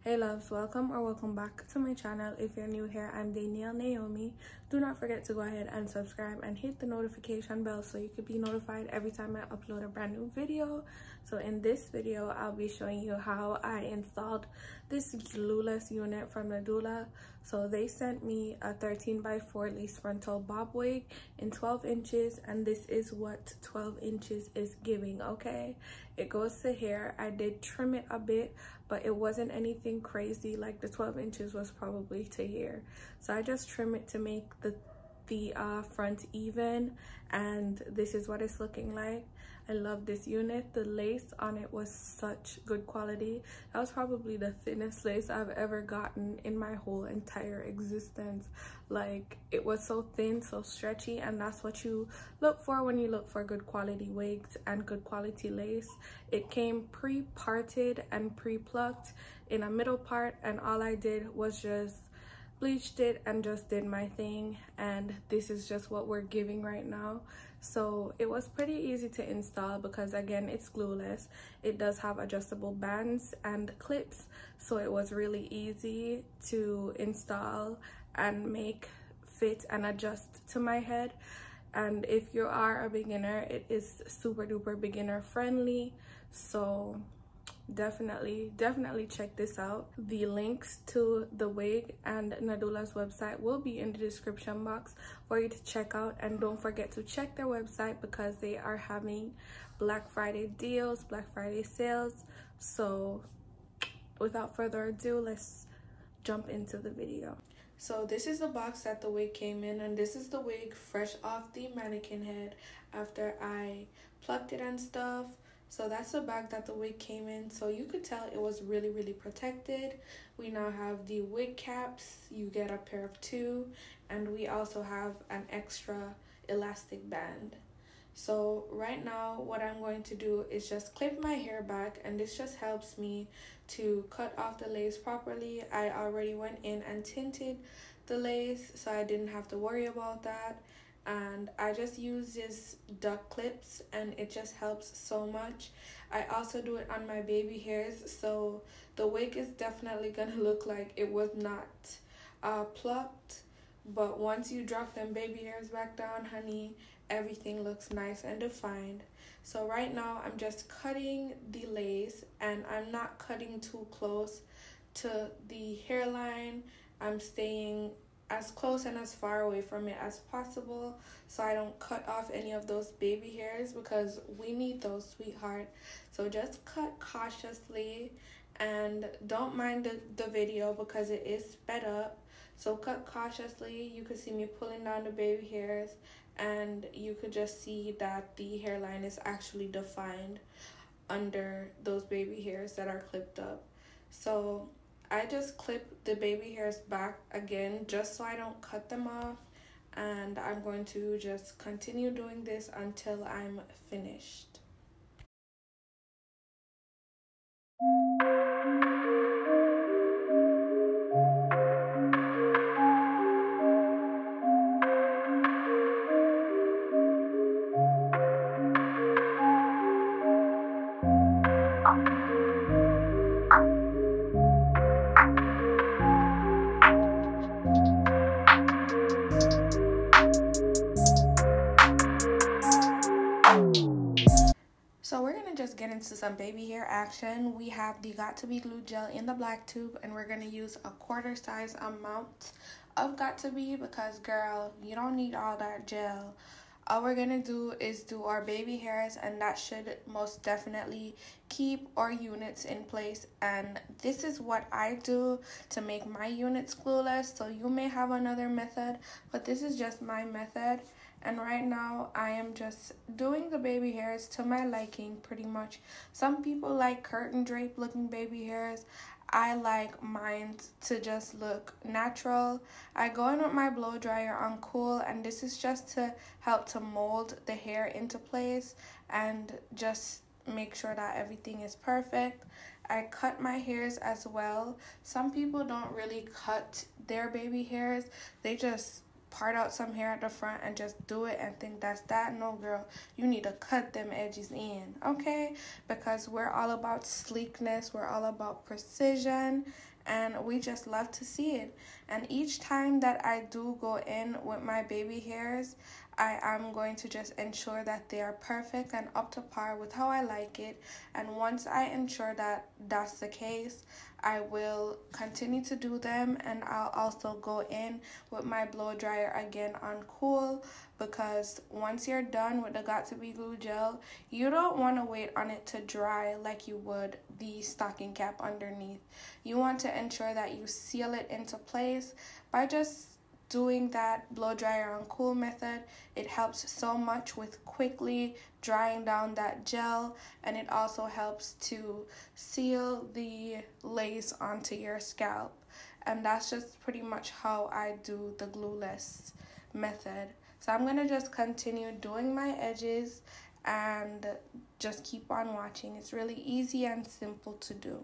Hey loves, welcome back to my channel. If you're new here, I'm Danielle Naomi. Do not forget to go ahead and subscribe and hit the notification bell so you could be notified every time I upload a brand new video. So in this video, I'll be showing you how I installed this Glueless unit from Nadula. So they sent me a 13x4 lace frontal bob wig in 12 inches, and this is what 12 inches is giving, okay? It goes to here. I did trim it a bit, but it wasn't anything crazy. Like the 12 inches was probably to here, so I just trim it to make the front even, and this is what it's looking like. I love this unit. The lace on it was such good quality. That was probably the thinnest lace I've ever gotten in my whole entire existence. Like, it was so thin, so stretchy, and that's what you look for when you look for good quality wigs and good quality lace. It came pre-parted and pre-plucked in a middle part, and all I did was just bleached it and just did my thing, and this is just what we're giving right now. So it was pretty easy to install because, again, it's glueless. It does have adjustable bands and clips, so it was really easy to install and make fit and adjust to my head. And if you are a beginner, it is super duper beginner friendly, so definitely check this out. The links to the wig and Nadula's website will be in the description box for you to check out, and don't forget to check their website because they are having Black Friday deals, Black Friday sales. So without further ado, let's jump into the video. So this is the box that the wig came in, and this is the wig fresh off the mannequin head after I plucked it and stuff. So that's the bag that the wig came in. So you could tell it was really protected. We now have the wig caps. You get a pair of 2, and we also have an extra elastic band. So right now what I'm going to do is just clip my hair back, and this just helps me to cut off the lace properly. I already went in and tinted the lace, so I didn't have to worry about that. And I just use this duck clips, and it just helps so much. I also do it on my baby hairs, so the wig is definitely gonna look like it was not plucked, but once you drop them baby hairs back down, honey, everything looks nice and defined. So right now I'm just cutting the lace, and I'm not cutting too close to the hairline. I'm staying as close and as far away from it as possible so I don't cut off any of those baby hairs, because we need those, sweetheart. So just cut cautiously, and don't mind the video because it is sped up. So cut cautiously. You could see me pulling down the baby hairs, and you could just see that the hairline is actually defined under those baby hairs that are clipped up. So I just clip the baby hairs back again just so I don't cut them off, and I'm going to just continue doing this until I'm finished. So we're gonna just get into some baby hair action. We have the got2b glue gel in the black tube, and we're gonna use a 1/4 size amount of got2b because, girl, you don't need all that gel. All we're gonna do is do our baby hairs, and that should most definitely keep our units in place. And this is what I do to make my units glueless. So you may have another method, but this is just my method. And right now I am just doing the baby hairs to my liking, pretty much. Some people like curtain drape looking baby hairs. I like mine to just look natural. I go in with my blow dryer on cool, and this is just to help to mold the hair into place and just make sure that everything is perfect. I cut my hairs as well. Some people don't really cut their baby hairs. They just part out some hair at the front and just do it and think that's that. No, girl, you need to cut them edges in, okay? Because we're all about sleekness, we're all about precision, and we just love to see it. And each time that I do go in with my baby hairs, I am going to just ensure that they are perfect and up to par with how I like it. And once I ensure that that's the case, I will continue to do them, and I'll also go in with my blow dryer again on cool, because once you're done with the got2b glue gel, you don't want to wait on it to dry like you would the stocking cap underneath. You want to ensure that you seal it into place by just doing that blow dryer on cool method. It helps so much with quickly drying down that gel, and it also helps to seal the lace onto your scalp. And that's just pretty much how I do the glueless method. So I'm gonna just continue doing my edges and just keep on watching. It's really easy and simple to do.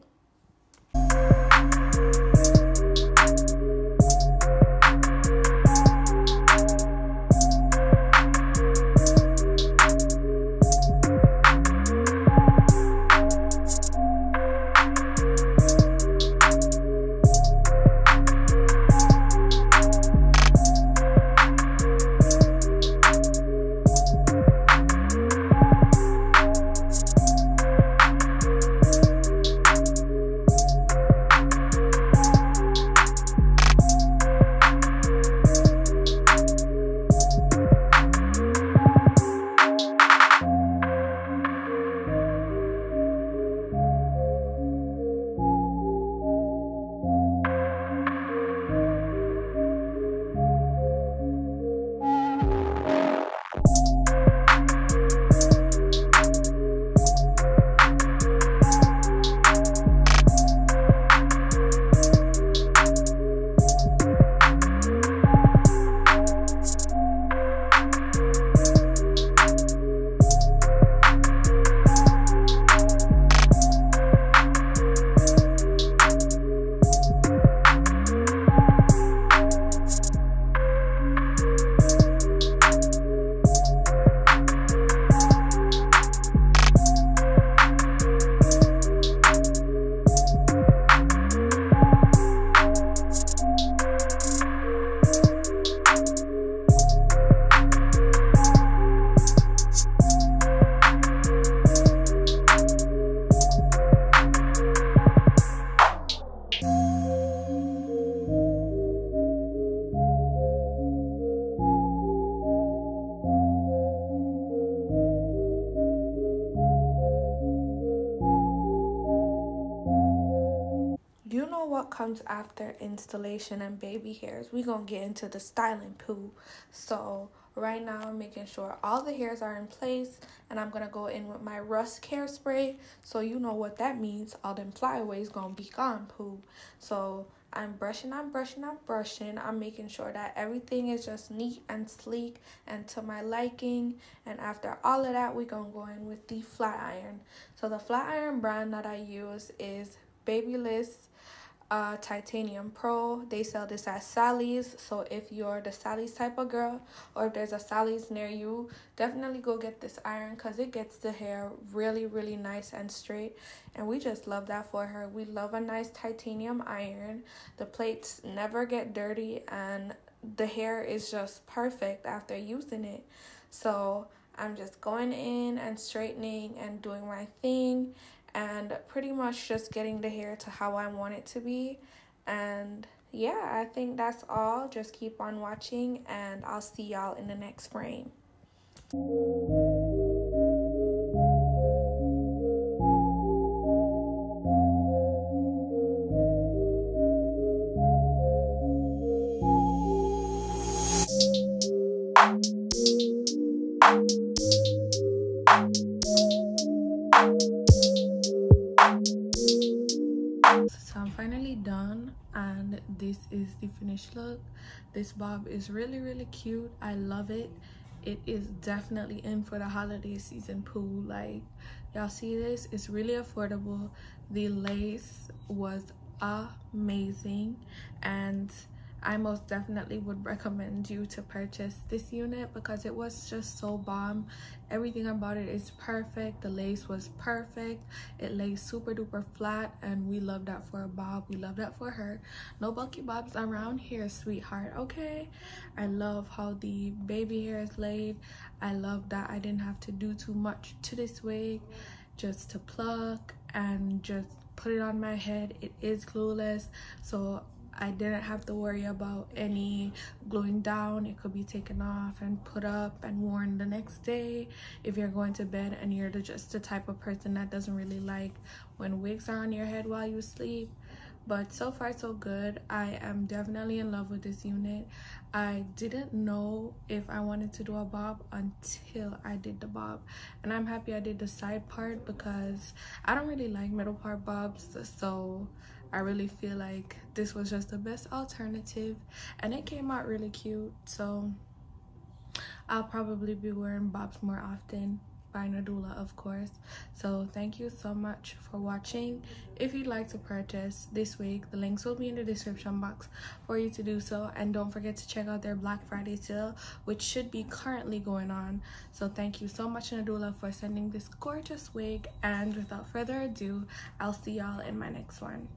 You know what comes after installation and baby hairs? We're gonna get into the styling poo. So right now I'm making sure all the hairs are in place, and I'm gonna go in with my Rust hairspray. So you know what that means. All them flyaways gonna be gone poo. So I'm brushing. I'm making sure that everything is just neat and sleek and to my liking. And after all of that, we're gonna go in with the flat iron. So the flat iron brand that I use is Babyless Titanium Pro. They sell this at Sally's. So if you're the Sally's type of girl, or if there's a Sally's near you, definitely go get this iron, because it gets the hair really nice and straight, and we just love that for her. We love a nice titanium iron. The plates never get dirty, and the hair is just perfect after using it. So I'm just going in and straightening and doing my thing, and pretty much just getting the hair to how I want it to be. And yeah, I think that's all. Just keep on watching, and I'll see y'all in the next frame. So I'm finally done, and this is the finished look. This bob is really cute. I love it. It is definitely in for the holiday season poo. Like, y'all see this? It's really affordable. The lace was amazing, and I most definitely would recommend you to purchase this unit because it was just so bomb. Everything about it is perfect. The lace was perfect. It lays super duper flat, and we love that for a bob. We love that for her. No bulky bobs around here, sweetheart, okay? I love how the baby hair is laid. I love that I didn't have to do too much to this wig, just to pluck and just put it on my head. It is glueless, so I didn't have to worry about any gluing down. It could be taken off and put up and worn the next day if you're going to bed and you're just the type of person that doesn't really like when wigs are on your head while you sleep. But so far so good. I am definitely in love with this unit. I didn't know if I wanted to do a bob until I did the bob, and I'm happy I did the side part because I don't really like middle part bobs, so I really feel like this was just the best alternative, and it came out really cute. So I'll probably be wearing bobs more often, by Nadula, of course. So thank you so much for watching. If you'd like to purchase this wig, the links will be in the description box for you to do so, and don't forget to check out their Black Friday sale, which should be currently going on. So thank you so much, Nadula, for sending this gorgeous wig, and without further ado, I'll see y'all in my next one.